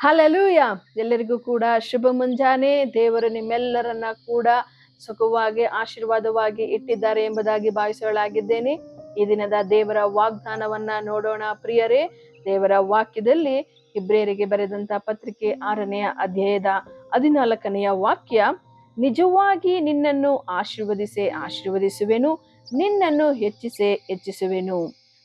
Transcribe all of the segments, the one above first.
Hallelujah. ಎಲ್ಲರಿಗೂ ಕೂಡ ಶುಭ ಮುಂಜಾನೆ. ದೇವರು ನಿಮ್ಮೆಲ್ಲರನ್ನ ಕೂಡ ಸುಖವಾಗಿ ಆಶೀರ್ವಾದವಾಗಿ ಇಟ್ಟಿದ್ದಾರೆ ಎಂಬುದಾಗಿ ಭಾವಿಸೋಳಾಗಿದ್ದೇನೆ. ಈ ದಿನದ ದೇವರ ವಾಗ್ದಾನವನ್ನ ನೋಡೋಣ ಪ್ರಿಯರೇ. ದೇವರ ವಾಕ್ಯದಲ್ಲಿ ಇಬ್ರಿಯರಿಗೆ ಬರೆದಂತ ಪತ್ರಿಕೆ 6ನೇ ಅಧ್ಯಾಯದ 14ನೆಯ ವಾಕ್ಯ, ನಿಜವಾಗಿ ನಿನ್ನನ್ನು ಆಶೀರ್ವದಿಸುವೆನು, ನಿನ್ನನ್ನು ಹೆಚ್ಚಿಸುವೆನು.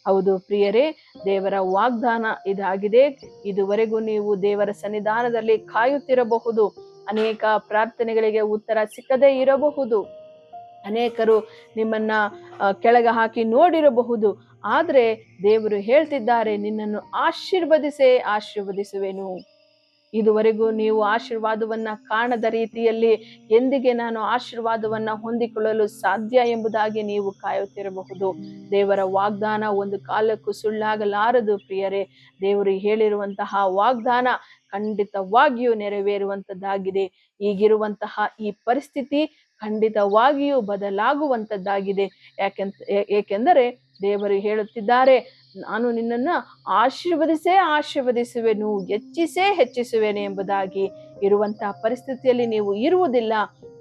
ಹೌದು ಪ್ರಿಯರೇ, ದೇವರ ವಾಗ್ದಾನ ಇದಾಗಿದೆ. ಇದುವರೆಗೂ ನೀವು ದೇವರ ಸನ್ನಿಧಾನದಲ್ಲಿ ಕಾಯುತ್ತಿರಬಹುದು. ಅನೇಕ ಪ್ರಾರ್ಥನೆಗಳಿಗೆ ಉತ್ತರ ಸಿಕ್ಕದೇ ಇರಬಹುದು. ಅನೇಕರು ನಿಮ್ಮನ್ನ ಕೆಳಗೆ ಹಾಕಿ ನೋಡಿರಬಹುದು. ಆದ್ರೆ ದೇವರು ಹೇಳ್ತಿದ್ದಾರೆ, ನಿನ್ನನ್ನು ಆಶೀರ್ವದಿಸುವೆನು. ಇದುವರೆಗೂ ನೀವು ಆಶೀರ್ವಾದವನ್ನ ಕಾಣದ ರೀತಿಯಲ್ಲಿ ಎಂದಿಗೆ ನಾನು ಆಶೀರ್ವಾದವನ್ನ ಹೊಂದಿಕೊಳ್ಳಲು ಸಾಧ್ಯ ಎಂಬುದಾಗಿ ನೀವು ಕಾಯುತ್ತಿರಬಹುದು. ದೇವರ ವಾಗ್ದಾನ ಒಂದು ಕಾಲಕ್ಕೂ ಸುಳ್ಳಾಗಲಾರದು ಪ್ರಿಯರೇ. ದೇವರು ಹೇಳಿರುವಂತಹ ವಾಗ್ದಾನ ಖಂಡಿತವಾಗಿಯೂ ನೆರವೇರುವಂತದ್ದಾಗಿದೆ. ಈಗಿರುವಂತಹ ಈ ಪರಿಸ್ಥಿತಿ ಖಂಡಿತವಾಗಿಯೂ ಬದಲಾಗುವಂತದ್ದಾಗಿದೆ. ಏಕೆಂದರೆ ದೇವರು ಹೇಳುತ್ತಿದ್ದಾರೆ, ನಾನು ನಿನ್ನನ್ನ ಆಶೀರ್ವದಿಸುವೆನು, ಹೆಚ್ಚಿಸುವೆನು ಎಂಬುದಾಗಿ. ಇರುವಂತಹ ಪರಿಸ್ಥಿತಿಯಲ್ಲಿ ನೀವು ಇರುವುದಿಲ್ಲ.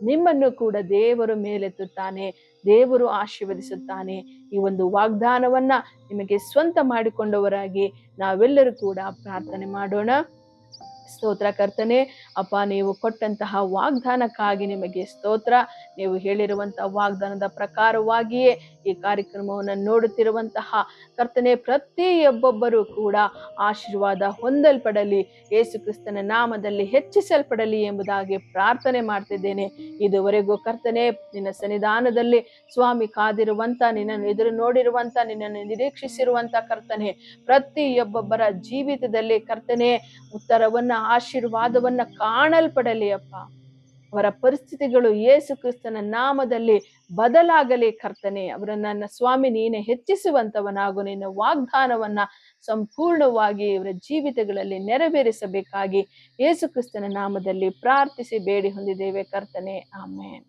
ನಿಮ್ಮನ್ನು ಕೂಡ ದೇವರು ಮೇಲೆತ್ತುತ್ತಾನೆ, ದೇವರು ಆಶೀರ್ವದಿಸುತ್ತಾನೆ. ಈ ಒಂದು ವಾಗ್ದಾನವನ್ನ ನಿಮಗೆ ಸ್ವಂತ ಮಾಡಿಕೊಂಡವರಾಗಿ ನಾವೆಲ್ಲರೂ ಕೂಡ ಪ್ರಾರ್ಥನೆ ಮಾಡೋಣ. ಸ್ತೋತ್ರ ಕರ್ತನೆ, ಅಪ್ಪ, ನೀವು ಕೊಟ್ಟಂತಹ ವಾಗ್ದಾನಕ್ಕಾಗಿ ನಿಮಗೆ ಸ್ತೋತ್ರ. ನೀವು ಹೇಳಿರುವಂತಹ ವಾಗ್ದಾನದ ಪ್ರಕಾರವಾಗಿಯೇ ಈ ಕಾರ್ಯಕ್ರಮವನ್ನು ನೋಡುತ್ತಿರುವಂತಹ ಕರ್ತನೆ, ಪ್ರತಿಯೊಬ್ಬೊಬ್ಬರು ಕೂಡ ಆಶೀರ್ವಾದ ಹೊಂದಲ್ಪಡಲಿ, ಯೇಸು ಕ್ರಿಸ್ತನ ನಾಮದಲ್ಲಿ ಹೆಚ್ಚಿಸಲ್ಪಡಲಿ ಎಂಬುದಾಗಿ ಪ್ರಾರ್ಥನೆ ಮಾಡ್ತಿದ್ದೇನೆ. ಇದುವರೆಗೂ ಕರ್ತನೆ, ನಿನ್ನ ಸನ್ನಿಧಾನದಲ್ಲಿ ಸ್ವಾಮಿ ಕಾದಿರುವಂತ, ನಿನ್ನನ್ನು ಎದುರು ನೋಡಿರುವಂತ, ನಿನ್ನನ್ನು ನಿರೀಕ್ಷಿಸಿರುವಂತ ಕರ್ತನೆ, ಪ್ರತಿಯೊಬ್ಬೊಬ್ಬರ ಜೀವಿತದಲ್ಲಿ ಕರ್ತನೆ ಉತ್ತರವನ್ನ, ಆಶೀರ್ವಾದವನ್ನ ಕಾಣಲ್ಪಡಲಿ ಅಪ್ಪ. ಅವರ ಪರಿಸ್ಥಿತಿಗಳು ಯೇಸು ಕ್ರಿಸ್ತನ ನಾಮದಲ್ಲಿ ಬದಲಾಗಲಿ ಕರ್ತನೆ. ಅವರನ್ನ ಸ್ವಾಮಿ ನೀನೆ ಹೆಚ್ಚಿಸುವಂತವನಾಗು. ನಿನ್ನ ವಾಗ್ದಾನವನ್ನ ಸಂಪೂರ್ಣವಾಗಿ ಇವರ ಜೀವಿತಗಳಲ್ಲಿ ನೆರವೇರಿಸಬೇಕಾಗಿ ಯೇಸು ಕ್ರಿಸ್ತನ ನಾಮದಲ್ಲಿ ಪ್ರಾರ್ಥಿಸಿ ಬೇಡಿ ಹೊಂದಿದ್ದೇವೆ ಕರ್ತನೆ. ಆಮೆನ್.